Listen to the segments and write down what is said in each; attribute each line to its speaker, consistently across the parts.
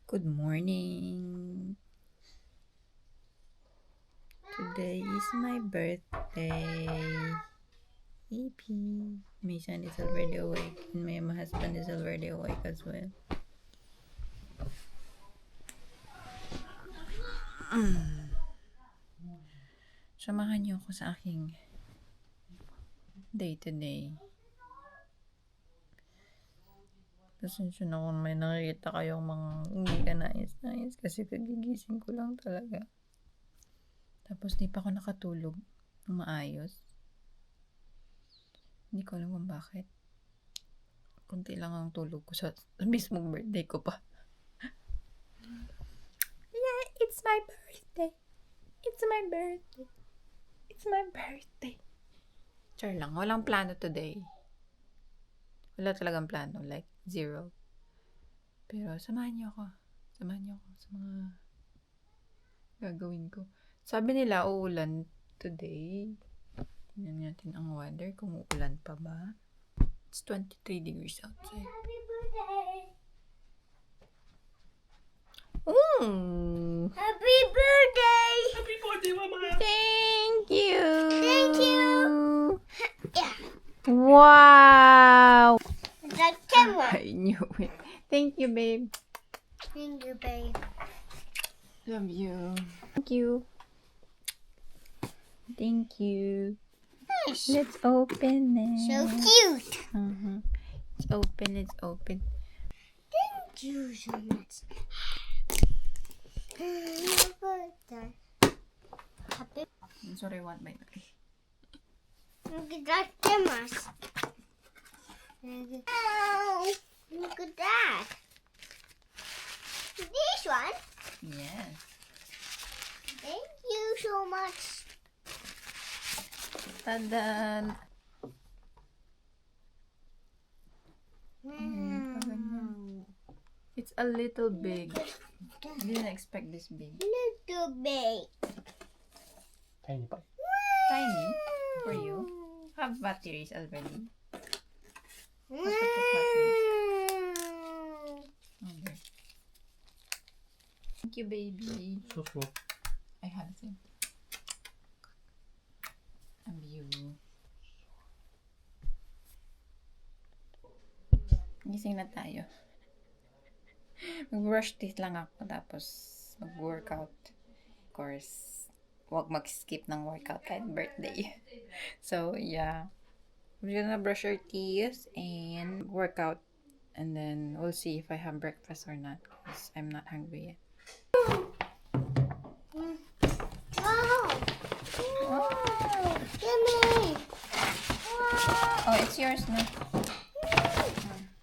Speaker 1: Good morning. Today is my birthday. Yippee. My son is already awake and my husband is already awake as well. Samahan niyo ako sa aking day to day. Pasensya na kung may nakikita kayong mga hindi ka nais-nais kasi kagigising ko lang talaga. Tapos di pa ako nakatulog ng maayos. Hindi ko alam kung bakit. Kunti lang ang tulog ko sa mismong birthday ko pa. Yeah, it's my birthday. It's my birthday. It's my birthday. Char lang, walang plano today. Wala talagang plano, like zero. Pero samahan niyo ako. Samahan niyo ako sa mga gagawin ko. Sabi nila, uulan today. Tingnan natin ang weather kung uulan pa ba. It's 23 degrees outside.
Speaker 2: Happy birthday!
Speaker 1: Ooh!
Speaker 2: Happy birthday!
Speaker 3: Happy birthday, Mama!
Speaker 1: Thank you!
Speaker 2: Thank you! Yeah,
Speaker 1: Wow!
Speaker 2: the camera.
Speaker 1: I knew it. Thank you, babe.
Speaker 2: Thank you, babe.
Speaker 1: Love you. Thank you. Thank you.
Speaker 2: Nice.
Speaker 1: Let's open it.
Speaker 2: So cute.
Speaker 1: It's open. It's open.
Speaker 2: Thank you so much. Happy birthday. Happy.
Speaker 1: Sorry, one bite.
Speaker 2: Look at that camera. Oh, look at that. This one.
Speaker 1: Yes.
Speaker 2: Thank you so much.
Speaker 1: Tadan. It's a little big. I didn't expect this big.
Speaker 2: Little big.
Speaker 3: Tiny pa.
Speaker 1: Tiny for you. Have batteries already.
Speaker 2: Mm.
Speaker 1: Okay. Thank you, baby.
Speaker 3: So small.
Speaker 1: I have it. Love you. Gising na tayo. Mag-brush teeth lang ako tapos mag-workout. Of course, huwag mag-skip ng workout kahit birthday. So, yeah. We're gonna brush our teeth and workout. And then we'll see if I have breakfast or not because I'm not hungry yet.
Speaker 2: Wow.
Speaker 1: Oh,
Speaker 2: Gimme.
Speaker 1: oh it's yours now.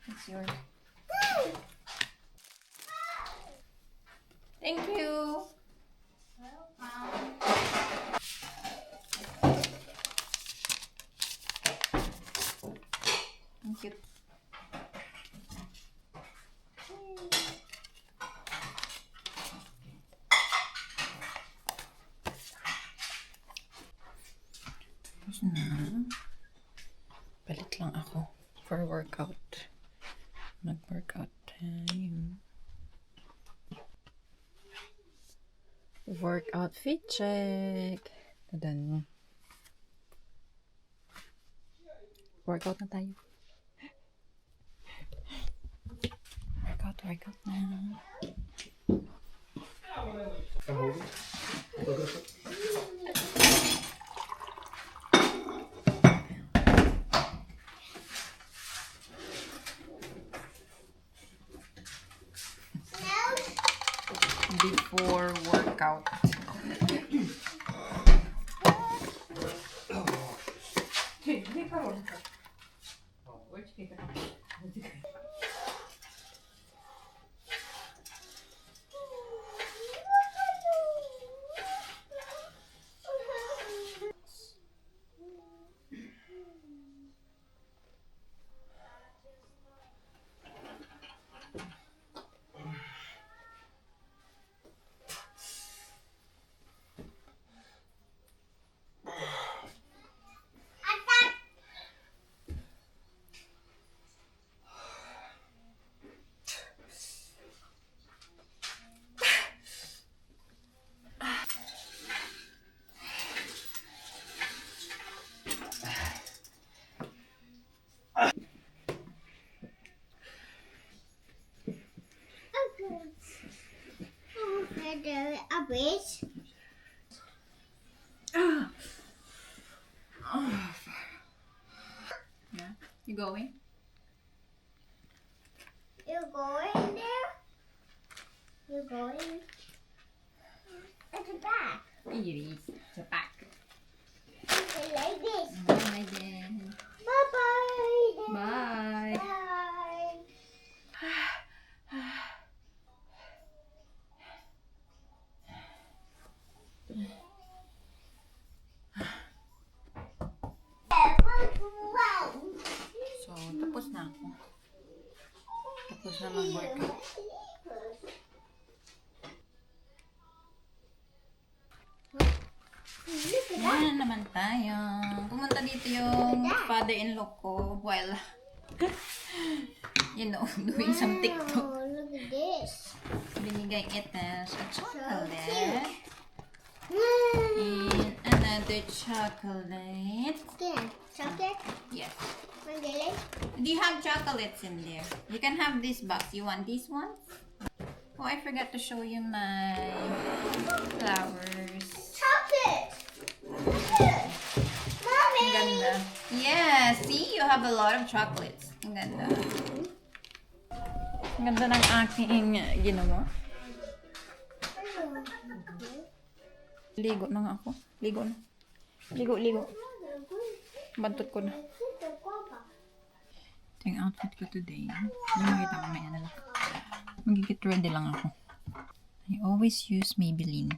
Speaker 1: It's yours. Thank you. Thank you. Tapos na. Balik lang ako for workout. Mag-workout time. Workout fit check. Tadan. Workout na tayo. Workout na.
Speaker 3: I'm holding.
Speaker 1: Before workout.
Speaker 2: do a bridge.
Speaker 1: Ah. Yeah. You going?
Speaker 2: You going there? You going at the back.
Speaker 1: It is. It's a pack.
Speaker 2: Okay, like this.
Speaker 1: Bye then.
Speaker 2: Bye-bye.
Speaker 1: Bye.
Speaker 2: Bye.
Speaker 1: So, tapos na ako. Tapos na mag-workout. Yan naman tayo. Pumunta dito yung father-in-law ko while, doing some TikTok.
Speaker 2: Oh, look at this.
Speaker 1: Binigay ito sa chocolate.
Speaker 2: Mm.
Speaker 1: And another chocolate.
Speaker 2: Again, chocolate.
Speaker 1: Yes.
Speaker 2: Mandela.
Speaker 1: Do you have chocolates in there? You can have this box. You want these ones? Oh, I forgot to show you my flowers.
Speaker 2: Chocolate.
Speaker 1: Ang
Speaker 2: Mommy.
Speaker 1: ganda. Yeah, see? You have a lot of chocolates. Ang ganda. Ang ganda ng aking ginawa. Ligo na nga ako. Ligo na. Ligo, ligo. Bantot ko na. Ito yung outfit ko today. Hindi makita ko may lang. Magigit ready lang ako. I always use Maybelline.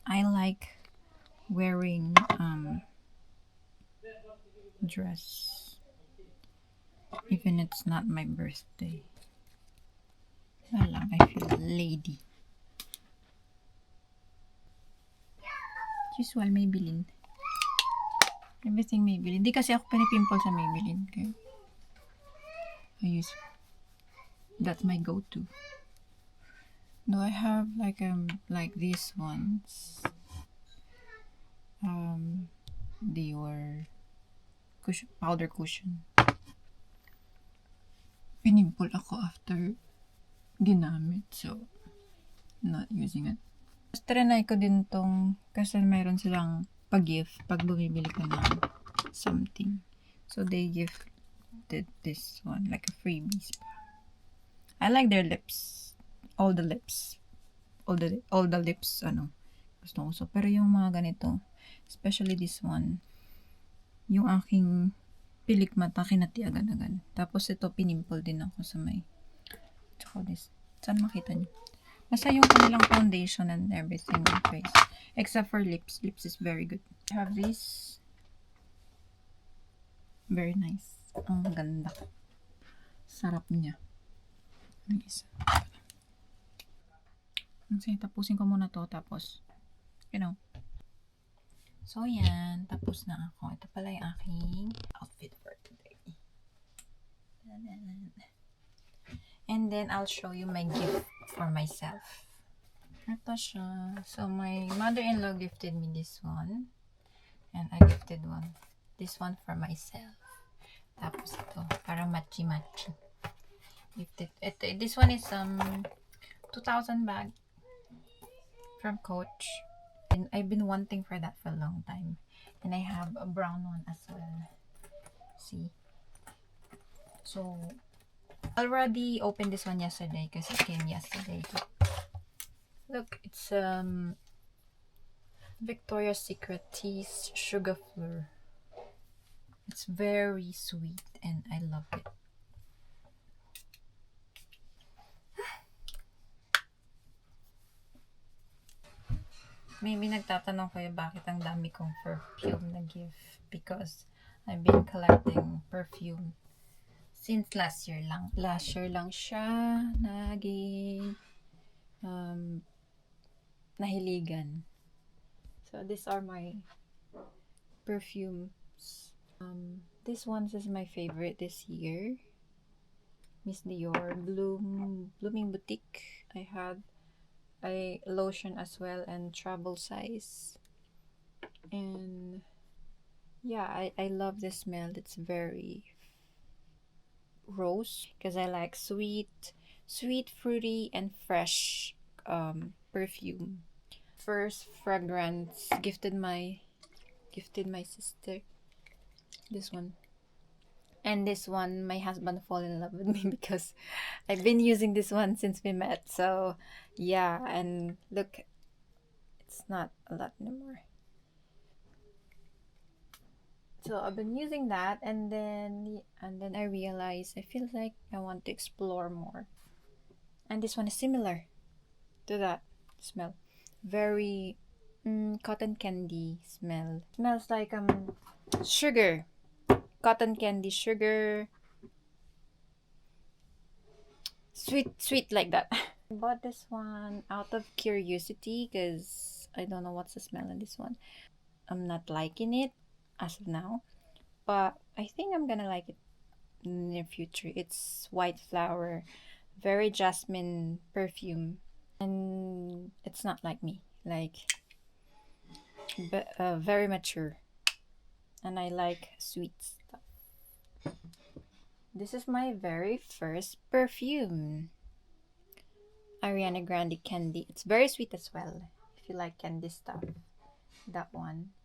Speaker 1: I like wearing dress even it's not my birthday. Wala, I feel lady. Usual Maybelline. Everything Maybelline. Di kasi ako pinipimple sa Maybelline. Okay? I use that's my go-to. No, I have like these ones. Dior cushion, powder cushion. Pinimple ako after ginamit, so not using it. Trinay ko din tong kasi mayroon silang pag-gift pag bumibili ka ng something. So they gifted this one like a freebies. I like their lips. All the lips. All the lips gusto ko. So, pero yung mga ganito, especially this one, yung aking pilik mata kinati agad-agad. Tapos ito pinimple din ako sa may tsaka this. Saan makita nyo? Basta yung kanilang foundation and everything on face. Except for lips. Lips is very good. I have this. Very nice. Ang ganda. Sarap niya. May isa. Sige, tapusin ko muna to. Tapos, So, yan. Tapos na ako. Ito pala yung aking outfit for today. And then, I'll show you my gift for myself. Ito siya. So, my mother-in-law gifted me this one. And I gifted this one for myself. Tapos ito, para matchy-matchy. Gifted. This one is 2,000 bag from Coach. And I've been wanting for that for a long time. And I have a brown one as well. See? So, already opened this one yesterday because it came yesterday. Look, it's Victoria's Secret Tea's Sugar Fleur. It's very sweet and I love it. Maybe nagtatanong kayo bakit ang dami kong perfume na gift, because I've been collecting perfume since last year lang. Last year lang siya naging nahiligan. So these are my perfumes. This one is my favorite this year. Miss Dior Blooming Boutique. I had a lotion as well and travel size. And yeah, I love the smell. It's very rose because I like sweet, fruity, and fresh perfume. First fragrance gifted my sister. This one. And this one, my husband fall in love with me because I've been using this one since we met. So yeah, and look, it's not a lot anymore. So I've been using that, and then I realized I feel like I want to explore more. And this one is similar to that smell. Very cotton candy smell. Smells like sugar. Cotton candy, sugar. Sweet like that. I bought this one out of curiosity because I don't know what's the smell in this one. I'm not liking it as of now, but I think I'm gonna like it in the near future. It's white flower, very jasmine perfume, and it's not like me, like very mature, and I like sweet stuff. This is my very first perfume, Ariana Grande Candy. It's very sweet as well if you like candy stuff. That one.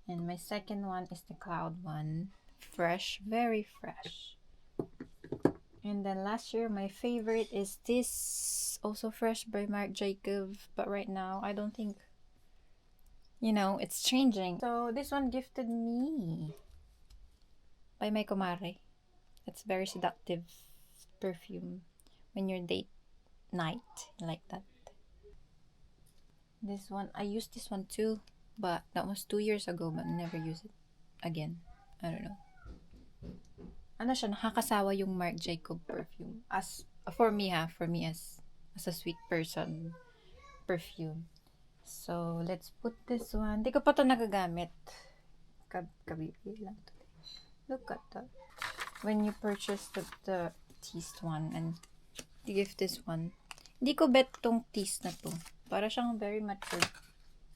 Speaker 1: And my second one is the Cloud one. Fresh, very fresh. And then last year, my favorite is this, also fresh by Marc Jacob. But right now, I don't think, it's changing. So this one gifted me by my kumare. It's very seductive perfume when you're date night, like that. This one, I used this one too. But that was 2 years ago, but I never use it again. I don't know. Ano siya, nakakasawa yung Marc Jacob perfume. For me as a sweet person perfume. So, let's put this one. Hindi ko pa to nagagamit. Kabibili lang to. Look at that. When you purchase the teased one and you give this one, hindi ko bet tong teased na to. Para siyang very mature.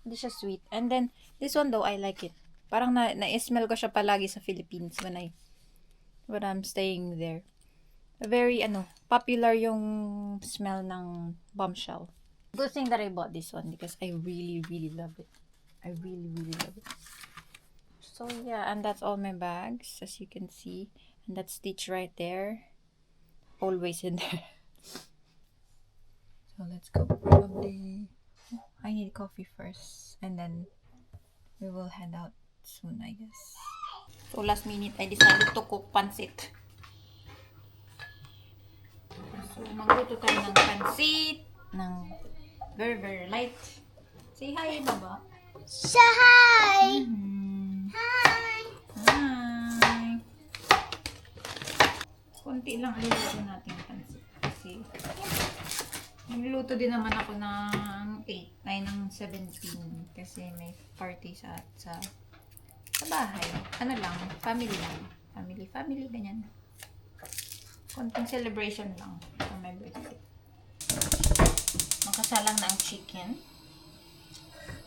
Speaker 1: Hindi siya sweet. And then, this one though, I like it. Parang na-smell ko siya palagi sa Philippines when I'm staying there. Very, popular yung smell ng Bombshell. Good thing that I bought this one because I really, really love it. I really, really love it. So, yeah, and that's all my bags, as you can see. And that's Stitch right there. Always in there. So, let's go. Probably... I need coffee first, and then we will head out soon, I guess. So last minute, I decided to cook pancit. So magluto tayo ng pancit, ng very, very light. Say hi, Baba.
Speaker 2: Say hi. Hi.
Speaker 1: Hi. Konti lang luluto natin yung pancit. Kasi nagluluto din naman ako ng 9 ng 17 kasi may party sa bahay. Ano lang, family lang. Family, ganyan. Konting celebration lang for my birthday. Makasalang na ang chicken.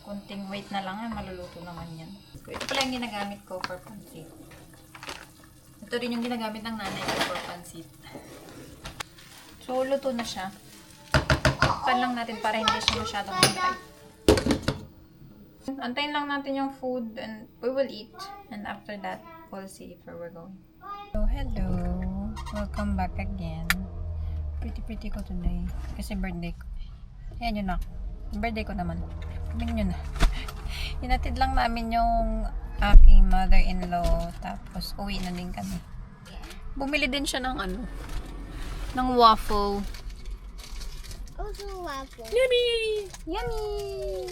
Speaker 1: Konting wait na lang, maluluto naman yan. So, ito pala yung ginagamit ko for pancit. Ito rin yung ginagamit ng nanay ko for pancit. So, luto na siya. Pan lang natin para hindi siya masyadong dry. Antayin lang natin yung food and we will eat. And after that, we'll see if we're going. So, hello. Welcome back again. Pretty ko today. Kasi birthday ko. Ayan yun na. Birthday ko naman. Tingnan nyo na. Hinatid lang namin yung aking mother-in-law. Tapos, uwi na din kami. Bumili din siya ng ng waffle.
Speaker 2: Also waffle.
Speaker 1: Yummy!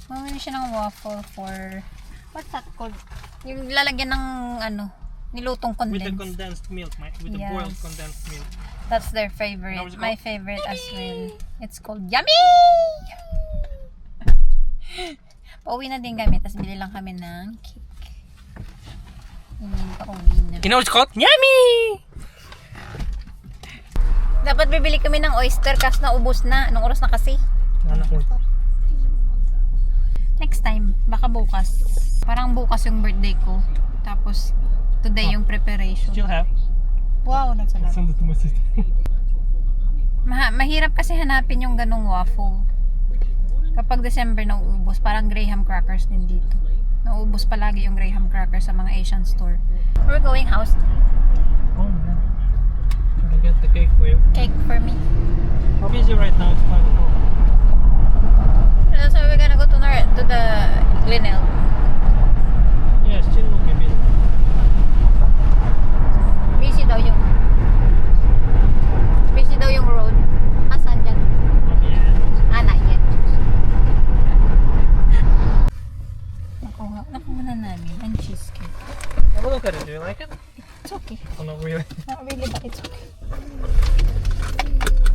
Speaker 1: Bumili siya ng waffle for, what's that called? Yung lalagyan ng, nilutong
Speaker 3: With the
Speaker 1: condensed.
Speaker 3: condensed milk, with the boiled condensed milk.
Speaker 1: That's their favorite. My favorite as well. It's called Yummy! Pauwi na din kami. Tapos bili lang kami ng cake. Pauwi na.
Speaker 3: You know what's called? Yummy!
Speaker 1: Dapat bibili kami ng oyster kasi naubos na. Anong oras na kasi? Next time. Baka bukas. Parang bukas yung birthday ko. Tapos today yung preparation.
Speaker 3: Still have?
Speaker 1: Wow, that's a lot.
Speaker 3: Send it to my sister.
Speaker 1: Mahirap kasi hanapin yung ganong waffle. Kapag December nauubos, parang graham crackers din dito. Nauubos palagi yung graham crackers sa mga Asian store. We're going house
Speaker 3: Oh no. Can I get the cake for you?
Speaker 1: cake for me.
Speaker 3: How busy right now? It's 5 o'clock.
Speaker 1: So we're gonna go to the Glenelg.
Speaker 3: Yeah, still will be busy.
Speaker 1: Busy daw yung road. Asan dyan?
Speaker 3: Yeah.
Speaker 1: Not yet. Nakuha na namin ang cheesecake.
Speaker 3: Have a look at it. Do you like it?
Speaker 1: It's okay.
Speaker 3: Oh, not really.
Speaker 1: Not really, but it's okay.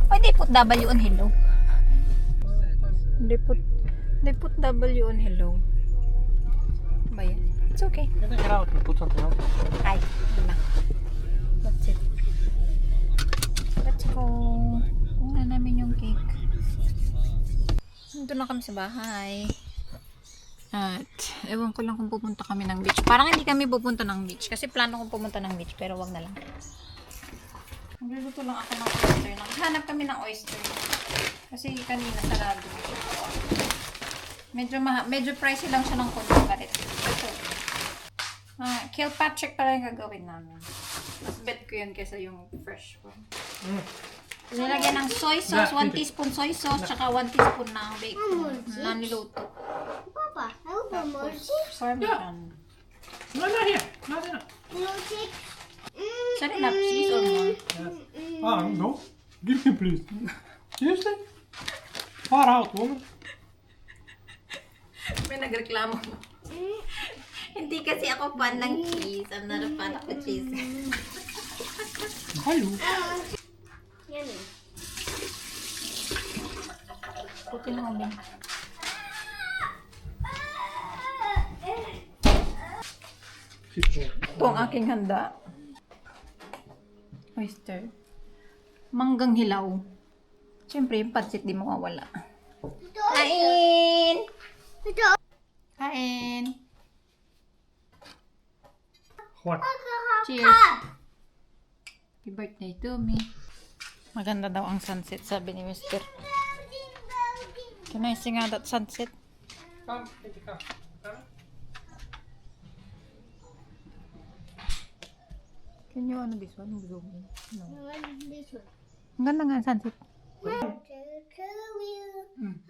Speaker 1: Why they put W on hello? They put W on hello. Ba yan? It's okay.
Speaker 3: You can take it out and put something else.
Speaker 1: Ay, yun na. That's it. Let's go. Una namin yung cake. Nandun na kami sa bahay. At, ewan ko lang kung pupunta kami ng beach. Parang hindi kami pupunta ng beach. Kasi plano kong pumunta ng beach, pero wag na lang. Nagluluto lang ako ng oyster. Naghanap kami ng oyster. Kasi kanina sarado. Medyo pricey lang siya ng konti. But ito. Kilpatrick pala yung gagawin namin. Mas bet ko yun kaysa yung fresh one. Nilagyan ng soy sauce, 1 teaspoon soy sauce, tsaka 1 teaspoon ng bacon na niluto.
Speaker 2: Papa, I want more chips.
Speaker 1: Parmesan.
Speaker 3: No, not here. Not here.
Speaker 2: More chips.
Speaker 1: Set it up, cheese or more.
Speaker 3: Yes. Ah, no. Give me, please. Seriously? Far out, woman.
Speaker 1: May nagreklamo. Hindi kasi ako fan ng cheese. I'm not a fan of the cheese.
Speaker 3: Hello.
Speaker 2: Yummy.
Speaker 1: Puti na umin. Ito ang aking handa. Oyster. Manggang hilaw. Siyempre, yung pansit di mawawala. Kain!
Speaker 2: Ito.
Speaker 1: Kain!
Speaker 3: What?
Speaker 1: Cheers! Happy birthday to me. Maganda daw ang sunset, sabi ni Mr. Can I sing out that sunset?
Speaker 3: Come, take the cup. Come.
Speaker 1: Can you ano this one? Zoom in. No.
Speaker 2: This one.
Speaker 1: Ang ganda nga ang sunset.
Speaker 2: Birthday to you.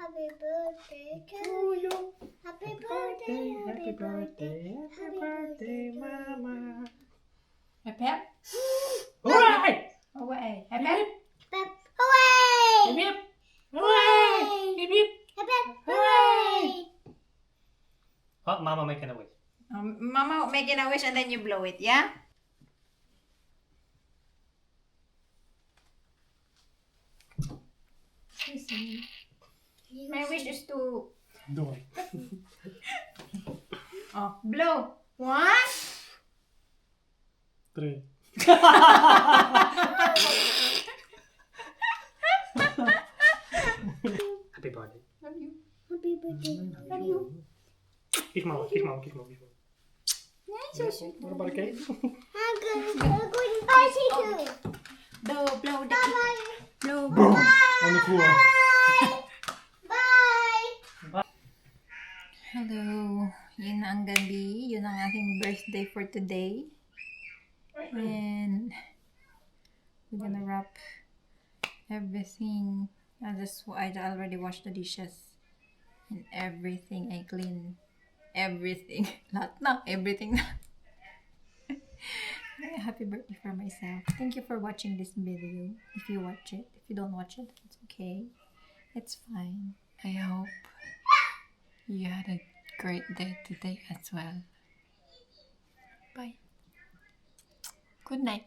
Speaker 2: Happy birthday to you. Happy birthday, happy birthday, happy birthday,
Speaker 3: Mama.
Speaker 1: Hep hep?
Speaker 3: Hooray!
Speaker 1: Away. Hep hep?
Speaker 2: Pep. Hooray!
Speaker 3: Hip hip! Hooray! Hip hip!
Speaker 2: Pep, pep, hooray!
Speaker 3: Oh, Mama making a wish.
Speaker 1: Mama making a wish and then you blow it, yeah? My wish is to
Speaker 3: Do it.
Speaker 1: blow. 1,
Speaker 3: 3. Happy birthday.
Speaker 2: Happy birthday.
Speaker 3: Kiss Mama, kiss Mama, kiss Mama, kiss Mama.
Speaker 1: so sweet.
Speaker 3: What about the cake?
Speaker 2: I'm going to party too.
Speaker 1: Blow the cake.
Speaker 2: Bye.
Speaker 1: Blow.
Speaker 3: On the floor.
Speaker 2: Bye.
Speaker 1: Hello. Yun na ang gabi. Yun ang aking birthday for today. And we're gonna wrap everything. I already washed the dishes. And everything I clean. Everything. Lahat na. Everything na. Happy birthday for myself. Thank you for watching this video. If you watch it. If you don't watch it, it's okay. It's fine. I hope you had a great day today as well. Bye. Good night.